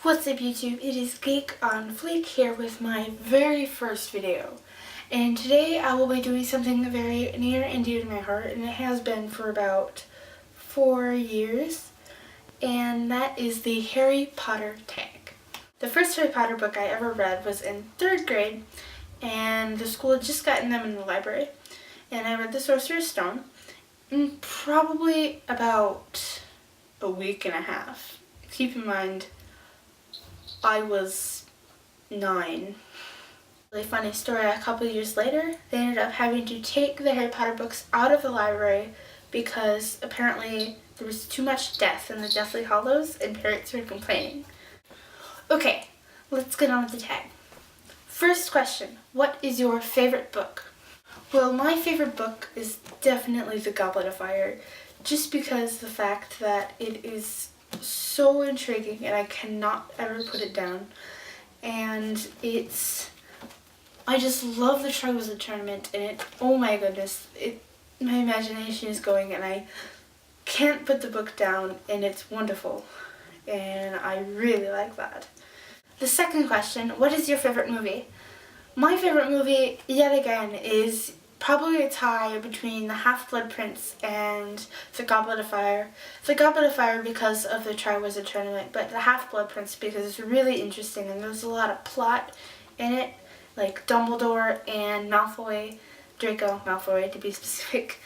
What's up YouTube? It is GeekOnFleek here with my very first video. And today I will be doing something very near and dear to my heart, and it has been for about 4 years. And that is the Harry Potter tag. The first Harry Potter book I ever read was in 3rd grade, and the school had just gotten them in the library. And I read The Sorcerer's Stone in probably about a week and a half. Keep in mind, I was 9. Really funny story, a couple years later, they ended up having to take the Harry Potter books out of the library because apparently there was too much death in the Deathly Hallows and parents were complaining. Okay, let's get on with the tag. First question, what is your favorite book? Well, my favorite book is definitely The Goblet of Fire, just because the fact that it is so intriguing and I cannot ever put it down. And I just love the Triwizard Tournament, and oh my goodness, my imagination is going and I can't put the book down, and it's wonderful. And I really like that. The second question, what is your favorite movie? My favorite movie, yet again, is probably a tie between The Half-Blood Prince and The Goblet of Fire. The Goblet of Fire because of the Triwizard Tournament, but The Half-Blood Prince because it's really interesting and there's a lot of plot in it, like Dumbledore and Malfoy, Draco Malfoy to be specific,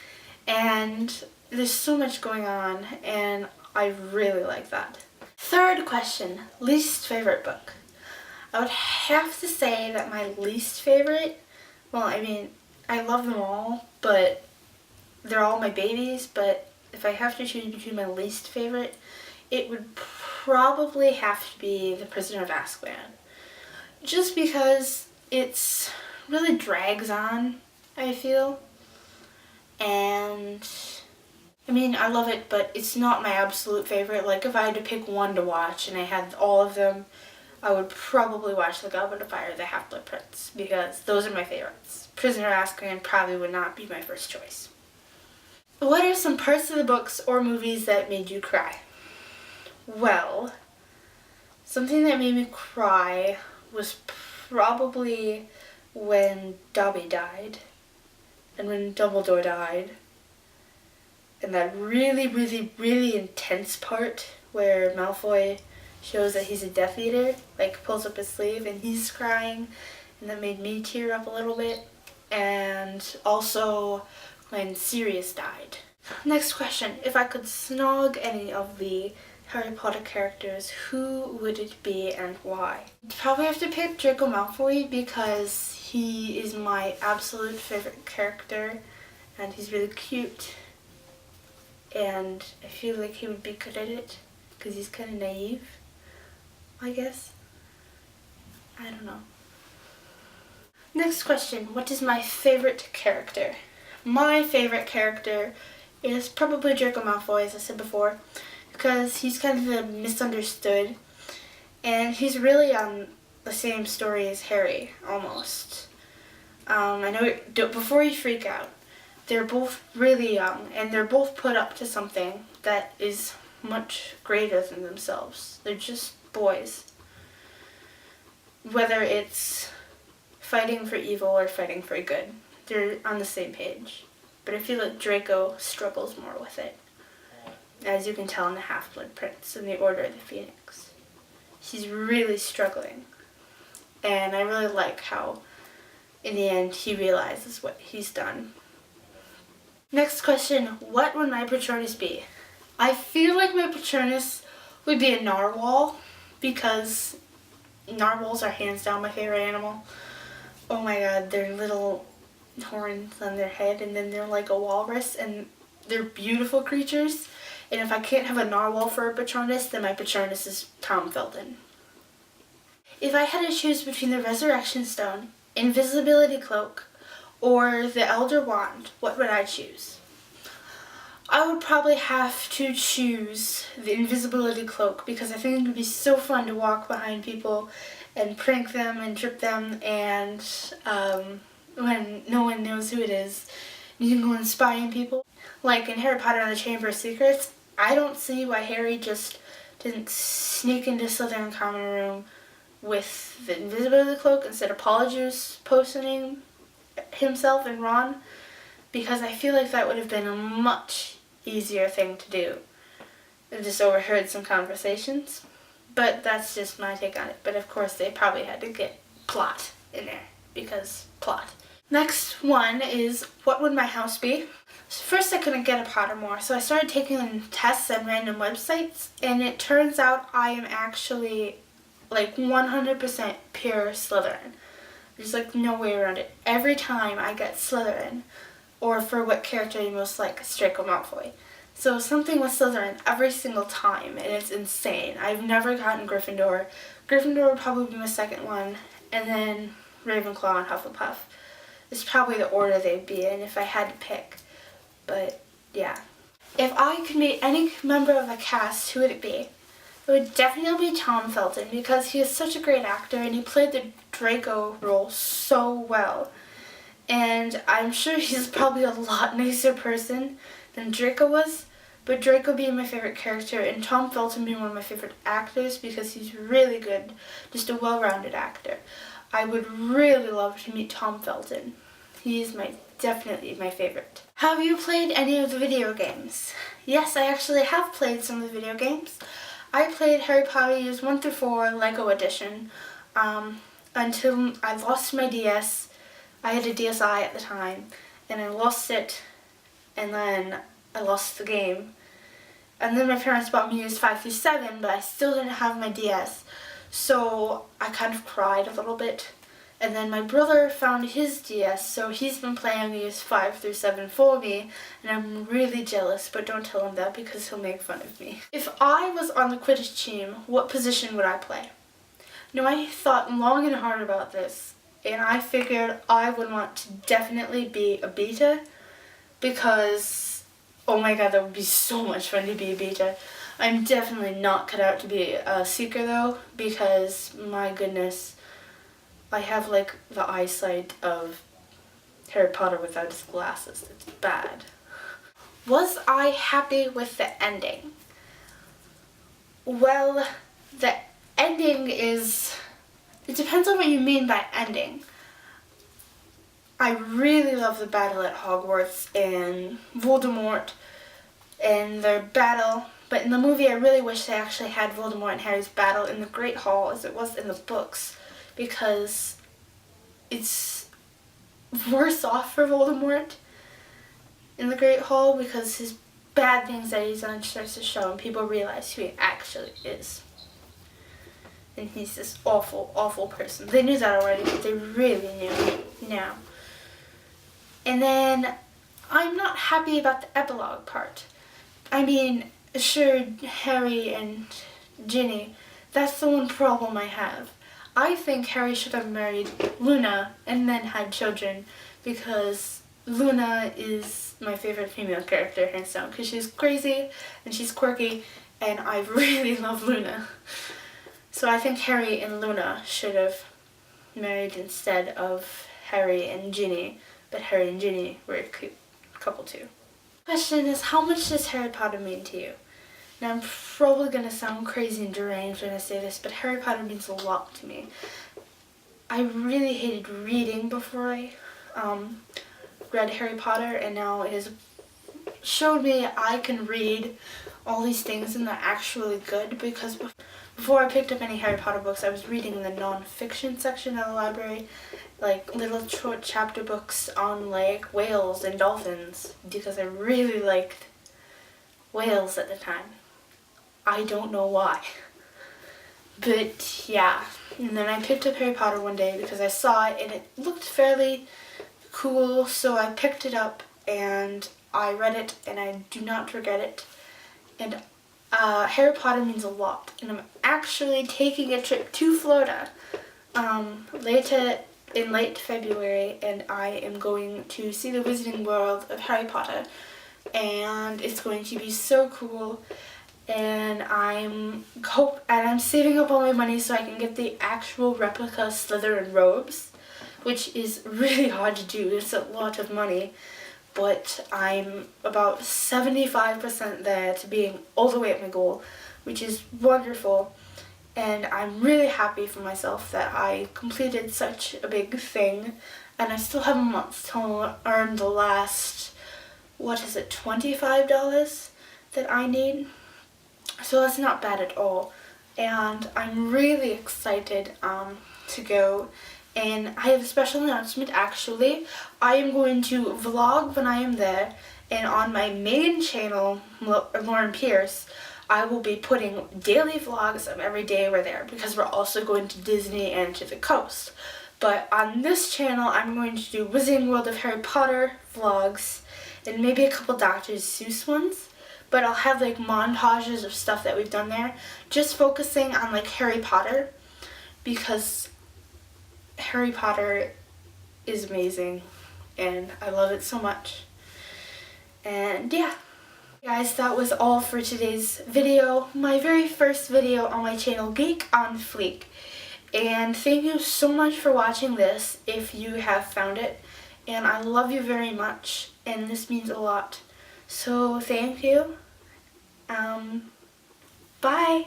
and there's so much going on and I really like that. Third question, least favorite book. I would have to say that my least favorite, well, I mean, I love them all, but they're all my babies, but if I have to choose between my least favorite, it would probably have to be The Prisoner of Azkaban. Just because it's really drags on, I feel. And I mean, I love it, but it's not my absolute favorite. Like, if I had to pick one to watch and I had all of them, I would probably watch The Goblet of Fire, The Half-Blood Prince, because those are my favorites. Prisoner of Azkaban probably would not be my first choice. What are some parts of the books or movies that made you cry? Well, something that made me cry was probably when Dobby died, and when Dumbledore died, and that really, really, really intense part where Malfoy shows that he's a Death Eater, like pulls up his sleeve and he's crying, and that made me tear up a little bit. And also when Sirius died. Next question, if I could snog any of the Harry Potter characters, who would it be and why? I'd probably have to pick Draco Malfoy because he is my absolute favorite character and he's really cute, and I feel like he would be good at it because he's kind of naive, I guess. I don't know. Next question, what is my favorite character? My favorite character is probably Draco Malfoy, as I said before, because he's kind of the misunderstood, and he's really on the same story as Harry, almost. I know, before you freak out, they're both really young, and they're both put up to something that is much greater than themselves. They're just boys. Whether it's fighting for evil or fighting for good, they're on the same page. But I feel like Draco struggles more with it, as you can tell in The Half-Blood Prince and the Order of the Phoenix. He's really struggling, and I really like how in the end he realizes what he's done. Next question, what would my Patronus be? I feel like my Patronus would be a narwhal, because narwhals are hands down my favorite animal. Oh my god, they're little horns on their head, and then they're like a walrus, and they're beautiful creatures. And if I can't have a narwhal for a Patronus, then my Patronus is Tom Felton. If I had to choose between the Resurrection Stone, Invisibility Cloak, or the Elder Wand, what would I choose? I would probably have to choose the Invisibility Cloak because I think it would be so fun to walk behind people and prank them and trip them, and when no one knows who it is, you can go and spy on people. Like in Harry Potter and the Chamber of Secrets, I don't see why Harry just didn't sneak into Slytherin common room with the invisibility cloak instead of Polyjuice poisoning himself and Ron, because I feel like that would have been a much easier thing to do. I just overheard some conversations, but that's just my take on it. But of course they probably had to get plot in there, because plot. Next one is, what would my house be? So first I couldn't get a Pottermore, so I started taking tests on random websites, and it turns out I am actually like 100% pure Slytherin. There's like no way around it. Every time I get Slytherin, or for what character you most like, Draco Malfoy. So something with Slytherin every single time, and it's insane. I've never gotten Gryffindor. Gryffindor would probably be my second one, and then Ravenclaw and Hufflepuff. It's probably the order they'd be in if I had to pick. But yeah. If I could meet any member of the cast, who would it be? It would definitely be Tom Felton, because he is such a great actor and he played the Draco role so well. And I'm sure he's probably a lot nicer person than Draco was, but Draco being my favorite character and Tom Felton being one of my favorite actors because he's really good, just a well-rounded actor. I would really love to meet Tom Felton. He's definitely my favorite. Have you played any of the video games? Yes, I actually have played some of the video games. I played Harry Potter Years 1 through 4 Lego Edition until I lost my DS. I had a DSi at the time, and I lost it, and then I lost the game. And then my parents bought me Years 5 through 7, but I still didn't have my DS. So I kind of cried a little bit. And then my brother found his DS, so he's been playing Years 5 through 7 for me, and I'm really jealous, but don't tell him that because he'll make fun of me. If I was on the Quidditch team, what position would I play? Now, I thought long and hard about this, and I figured I would want to definitely be a beta, because, oh my god, that would be so much fun to be a beta. I'm definitely not cut out to be a seeker though, because my goodness, I have like the eyesight of Harry Potter without his glasses. It's bad. Was I happy with the ending? Well, the ending is, it depends on what you mean by ending. I really love the battle at Hogwarts and Voldemort and their battle, but in the movie I really wish they actually had Voldemort and Harry's battle in the Great Hall as it was in the books, because it's worse off for Voldemort in the Great Hall because his bad things that he's done starts to show and people realize who he actually is. And he's this awful, awful person. They knew that already, but they really knew now. And then I'm not happy about the epilogue part. I mean, sure, Harry and Ginny, that's the one problem I have. I think Harry should have married Luna and then had children, because Luna is my favorite female character, hands down, because she's crazy and she's quirky and I really love Luna. So I think Harry and Luna should have married instead of Harry and Ginny, but Harry and Ginny were a cute couple too. Question is, how much does Harry Potter mean to you? Now, I'm probably going to sound crazy and deranged when I say this, but Harry Potter means a lot to me. I really hated reading before I read Harry Potter, and now it has showed me I can read all these things and they're actually good, because before I picked up any Harry Potter books, I was reading the non-fiction section of the library, like little short chapter books on like whales and dolphins, because I really liked whales at the time. I don't know why. But yeah, and then I picked up Harry Potter one day because I saw it and it looked fairly cool, so I picked it up and I read it and I do not regret it. And Harry Potter means a lot, and I'm actually taking a trip to Florida in late February, and I am going to see the Wizarding World of Harry Potter, and it's going to be so cool. And I'm saving up all my money so I can get the actual replica Slytherin robes, which is really hard to do. It's a lot of money, but I'm about 75% there to being all the way at my goal. which is wonderful. And I'm really happy for myself that I completed such a big thing. And I still have a month to earn the last, $25 that I need. So that's not bad at all. And I'm really excited to go. And I have a special announcement actually. I am going to vlog when I am there. And on my main channel, Lauren Pierce, I will be putting daily vlogs of every day we're there because we're also going to Disney and to the coast. But on this channel, I'm going to do Wizarding World of Harry Potter vlogs and maybe a couple Dr. Seuss ones. But I'll have like montages of stuff that we've done there, just focusing on like Harry Potter because Harry Potter is amazing and I love it so much. And yeah. Guys, that was all for today's video, my very first video on my channel, GeekOnFleek. And thank you so much for watching this if you have found it. And I love you very much, and this means a lot. So thank you. Bye.